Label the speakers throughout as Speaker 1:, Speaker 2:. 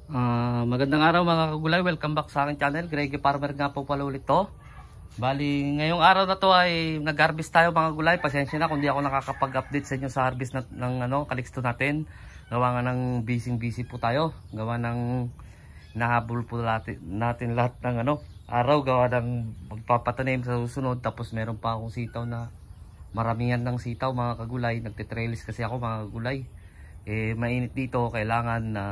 Speaker 1: Magandang araw mga kagulay, welcome back sa aking channel. Greggy Farmer nga po pala ulit to. Bali, ngayong araw na to ay nag-harvest tayo mga gulay. Pasensya na kung di ako nakakapag-update sa inyo sa harvest ng kaliksto natin. Gawa nga ng busy po tayo. Gawa ng nahabol po natin lahat ng araw. Gawa ng magpapatanim sa susunod. Tapos meron pa akong sitaw na maramihan ng sitaw mga kagulay. Nagtitrailis kasi ako mga kagulay. Mainit dito, kailangan na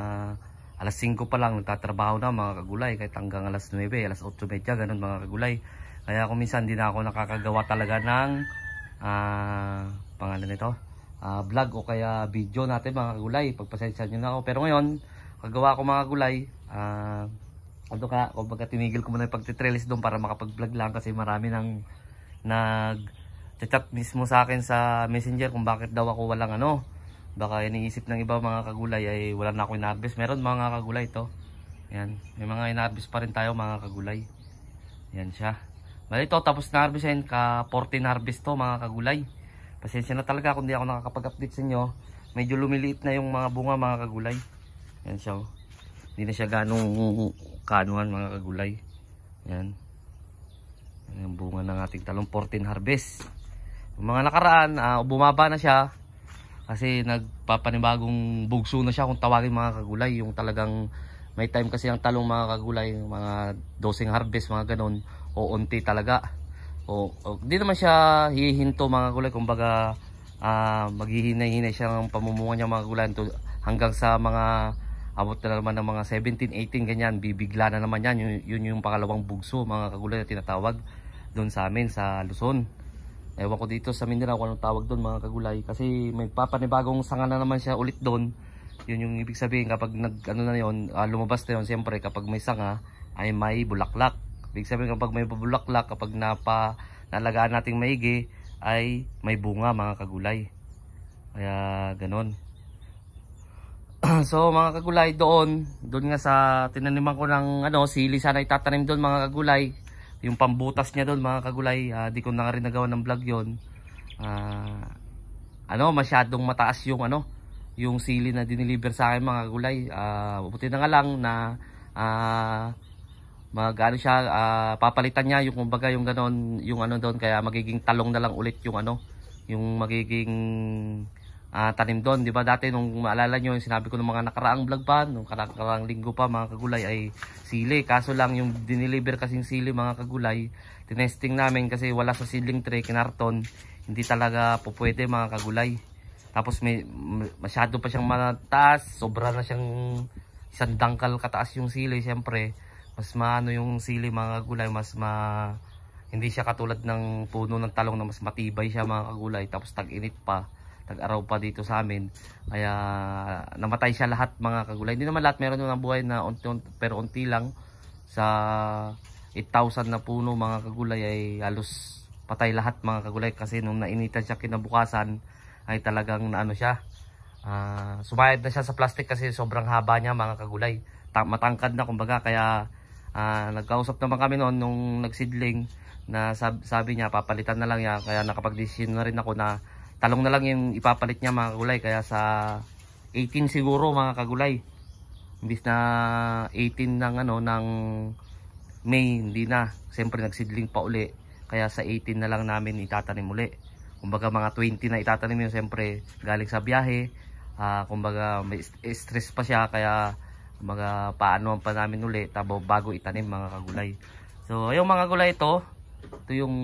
Speaker 1: alas 5 pa lang nagtatrabaho na mga kagulay, kahit hanggang alas 9, alas 8:30 ganun mga kagulay. Kaya kung minsan hindi na ako nakakagawa talaga ng pangalan nito, vlog o kaya video natin mga kagulay. Pagpasensya nyo na ako. Pero ngayon, kagawa ko mga kagulay, kumbaga tinigil ko muna yung pagtitrailis doon para makapag-vlog lang kasi marami nang nag-chat mismo sa akin sa messenger kung bakit daw ako walang baka iniisip ng iba mga kagulay ay wala na ako in-harvest. Meron mga kagulay to. Yan. May mga in-harvest pa rin tayo mga kagulay. Yan siya. Bali ito tapos na-harvest yan. Ka-14 harvest to mga kagulay. Pasensya na talaga kung di ako nakakapag-update sa inyo. Medyo lumiliit na yung mga bunga mga kagulay. Yan siya. Hindi na siya ganong kanuhan mga kagulay. Yan. Yan yung bunga ng ating talong 14 harvest. Yung mga nakaraan, bumaba na siya. Kasi nagpapanibagong bugso na siya kung tawagin mga kagulay. Yung talagang may time kasi ang talong mga kagulay, mga dosing harvest mga ganon. O unti talaga. Di naman siya hihinto mga kagulay. Kumbaga maghihinay-hinay siya ng pamumunga niya mga kagulay. Hanggang sa mga abot na naman ng mga 17, 18 ganyan. Bibigla na naman yan. Yun yung pangalawang bugso mga kagulay na tinatawag doon sa amin sa Luzon. Ewan ko dito sa Mindanao kung anong tawag doon mga kagulay. Kasi may papanibagong sanga na naman siya ulit doon. Yun yung ibig sabihin kapag lumabas na yun. Siyempre kapag may sanga ay may bulaklak. Ibig sabihin kapag may bulaklak, kapag nalagaan nating maigi ay may bunga mga kagulay. Kaya ganon. So mga kagulay doon nga sa tinaniman ko ng sili sana itatanim doon mga kagulay. Yung pambutas niya doon mga kagulay, di ko na rin nagawa ng vlog yon. Masyadong mataas yung sili na diniliver sa akin mga kagulay. Buti na nga lang na papalitan niya yung kumbaga yung ganon, yung doon, kaya magiging talong na lang ulit yung magiging tanim doon, di ba? Dati nung maalala nyo, yung sinabi ko ng mga nakaraang vlog pa, nung nakaraang linggo pa mga kagulay ay sili. Kaso lang yung diniliver kasing sili mga kagulay, tinesting namin kasi wala sa seedling tray, kinarton, hindi talaga po pwede mga kagulay. Tapos masyado pa siyang mataas, sobra na siyang isang dangkal kataas yung sili. Siyempre, mas maano yung sili mga kagulay, hindi siya katulad ng puno ng talong na mas matibay siya mga kagulay. Tapos tag-init pa. Tag-araw pa dito sa amin, kaya namatay siya lahat mga kagulay. Hindi naman lahat, meron ng buhay na pero unti lang. Sa 8,000 na puno mga kagulay ay halos patay lahat mga kagulay. Kasi nung nainitan siya kinabukasan ay talagang sumayad na siya sa plastic kasi sobrang haba niya mga kagulay. Matangkad na kumbaga, kaya nagkausap naman kami noon nung nagsidling na sabi niya papalitan na lang niya. Kaya nakapag-decision na rin ako na talong na lang yung ipapalit niya mga kagulay. Kaya sa 18 siguro mga kagulay, imbis na 18 ng May, hindi na. Siyempre nagsidling pa uli, kaya sa 18 na lang namin itatanim uli. Kumbaga mga 20 na itatanim yun, siyempre galing sa biyahe. Kumbaga may stress pa siya, kaya kumbaga paano pa namin uli bago itanim mga kagulay. So ayun mga kagulay, ito yung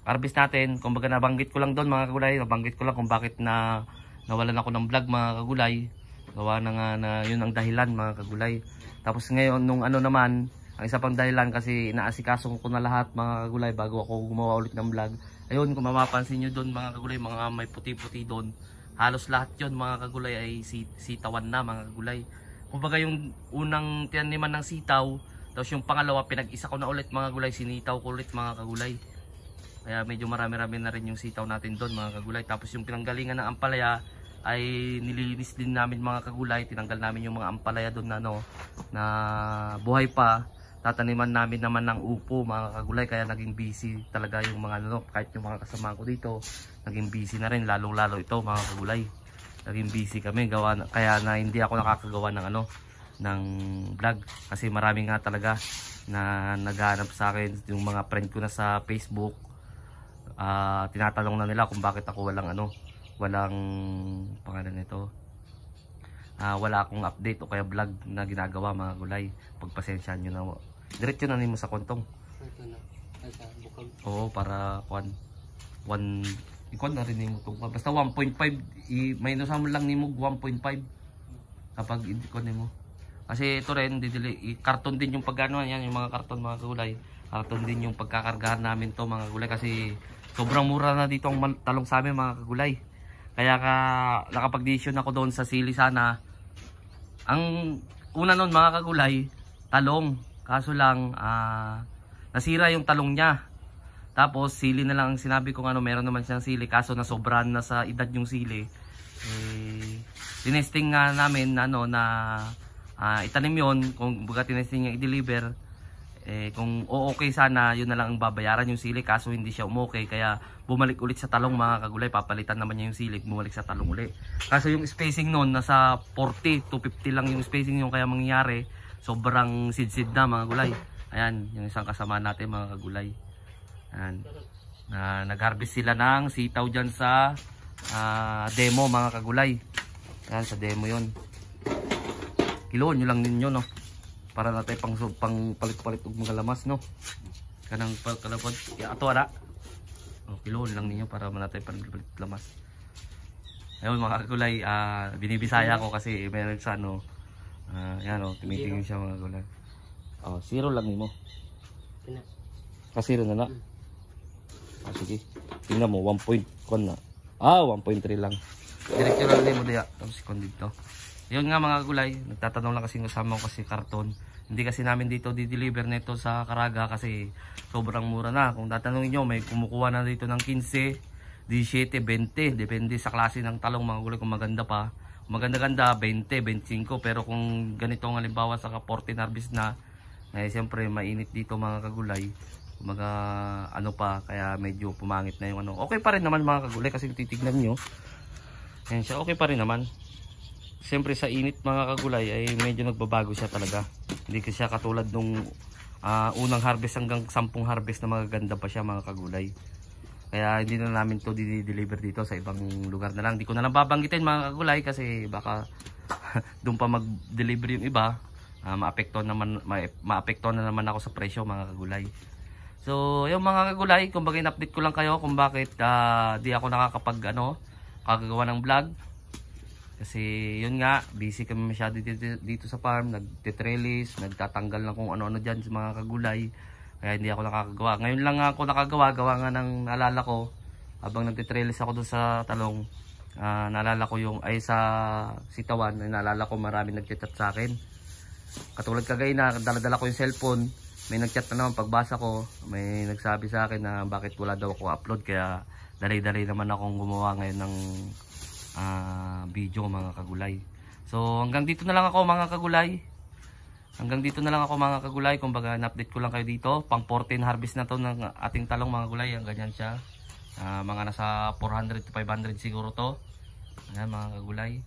Speaker 1: harvest natin. Kumbaga nabanggit ko lang doon mga kagulay, nabanggit ko lang kung bakit nawalan ako ng vlog mga kagulay. Gawa na nga na yun ang dahilan mga kagulay. Tapos ngayon nung naman, ang isa pang dahilan kasi inaasikaso ko na lahat mga kagulay bago ako gumawa ulit ng vlog. Ayun, kung mapapansin nyo doon mga kagulay, mga may puti-puti doon, halos lahat yun mga kagulay ay sitawan na mga kagulay. Kumbaga yung unang tinaniman ng sitaw, tapos yung pangalawa pinag-isa ko na ulit mga kagulay, sinitaw ko ulit mga kagulay. Kaya medyo marami-rami na rin yung sitaw natin doon mga kagulay. Tapos yung pinanggalingan ng ampalaya ay nililinis din namin mga kagulay. Tinanggal namin yung mga ampalaya doon na buhay pa. Tataniman namin naman ng upo mga kagulay, kaya naging busy talaga yung mga kahit yung mga kasama ko dito naging busy na rin, lalong lalo ito mga kagulay. Naging busy kami kaya na hindi ako nakakagawa ng ng vlog. Kasi marami nga talaga na naghahanap sa akin, yung mga friend ko na sa Facebook. Tinatanong na nila kung bakit ako walang pangalan nito. Wala akong update o kaya vlog na ginagawa mga gulay. Pagpasensyahan nyo na. Diretso na nimo sa kontong.
Speaker 2: Ito na. Ay, sa bukag.
Speaker 1: Oo, para ikon na rin nimo to. Basta 1.5 minus mo lang nimo 1.5 kapag ikon nimo. Kasi ito rin karton din yung pagano yan, yung mga karton mga gulay. Karton din yung pagkakargahan namin to mga gulay kasi sobrang mura na dito ang talong sa amin mga kagulay. Kaya nakapag-decision ako doon sa sili sana. Ang una nun mga kagulay, talong. Kaso lang nasira yung talong niya. Tapos sili na lang ang sinabi ko meron naman siyang sili. Kaso nasobrahan na sa edad yung sili. Tinesting nga namin na itanim yon. Kung baga tinesting niya i-deliver. Kung okay sana, yun na lang ang babayaran yung sili. Kaso hindi siya umokay, kaya bumalik ulit sa talong mga kagulay. Papalitan naman niya yung sili, bumalik sa talong ulit. Kaso yung spacing nun nasa 40 to 50 lang yung spacing yung kaya mangyayari. Sobrang sid-sid na mga gulay. Ayan, yung isang kasama natin mga kagulay. Ayan, nag-harvest sila ng sitaw dyan sa demo mga kagulay. Ayan, sa demo yun. Kiloon nyo lang ninyo, no? Para natin pang palit-palit og mga lamas, no? Kanang kalapod ato ara. Kiloon lang ninyo para manatay palit lamas. Ayun mga kagulay, binibisaya ko kasi meron sa yan tumitingin siya mga kagulay. Zero lang nimo. Zero na na. Sige. Tingnan mo 1.1 na. 1.3 lang. Direkto lang nimo diya. Tapos ikon dito. Yun nga mga gulay, nagtatanong lang kasi kasama ko kasi karton. Hindi kasi namin dito di-deliver nito sa Caraga kasi sobrang mura na. Kung tatanungin nyo, may kumukuha na dito ng 15, 17, 20. Depende sa klase ng talong mga gulay kung maganda pa. Kung maganda-ganda, 20, 25. Pero kung ganito ang halimbawa sa 14 harvest na, siyempre mainit dito mga kagulay. Kaya medyo pumangit na yung Okay pa rin naman mga kagulay kasi titignan nyo. Ayan siya, okay pa rin naman. Siyempre sa init mga kagulay ay medyo nagbabago siya talaga. Hindi kasi siya katulad nung unang harvest hanggang 10 harvest na magaganda pa siya mga kagulay. Kaya hindi na namin to deliver dito sa ibang lugar na lang. Hindi ko na lang babanggitin mga kagulay kasi baka doon pa mag-deliver yung iba. Maapekto na naman ako sa presyo mga kagulay. So yung mga kagulay, kumbaga in-update ko lang kayo kung bakit di ako kagagawa ng vlog. Kasi yun nga, busy kami masyado dito sa farm, nagtitrellis, nagtatanggal ng kung ano-ano dyan sa mga kagulay. Kaya hindi ako nakakagawa. Ngayon lang ako nakagawa, gawa nga ng naalala ko, habang nagtitrellis ako doon sa talong, naalala ko sa sitawan, naalala ko marami nagchat sa akin. Katulad kagaya na, dala-dala ko yung cellphone, may nagchat na naman pagbasa ko, may nagsabi sa akin na bakit wala daw ako upload, kaya dalay-dalay naman akong gumawa ngayon ng video mga kagulay. So hanggang dito na lang ako mga kagulay. Kumbaga na-update ko lang kayo dito. Pang 14 harvest na to ng ating talong mga gulay. Ang ganyan siya. Mga nasa 400 to 500 siguro to. Ayan mga kagulay.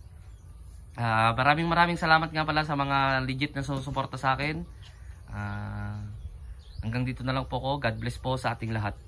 Speaker 1: Maraming salamat nga pala sa mga legit na susuporta sa akin. Hanggang dito na lang po ko. God bless po sa ating lahat.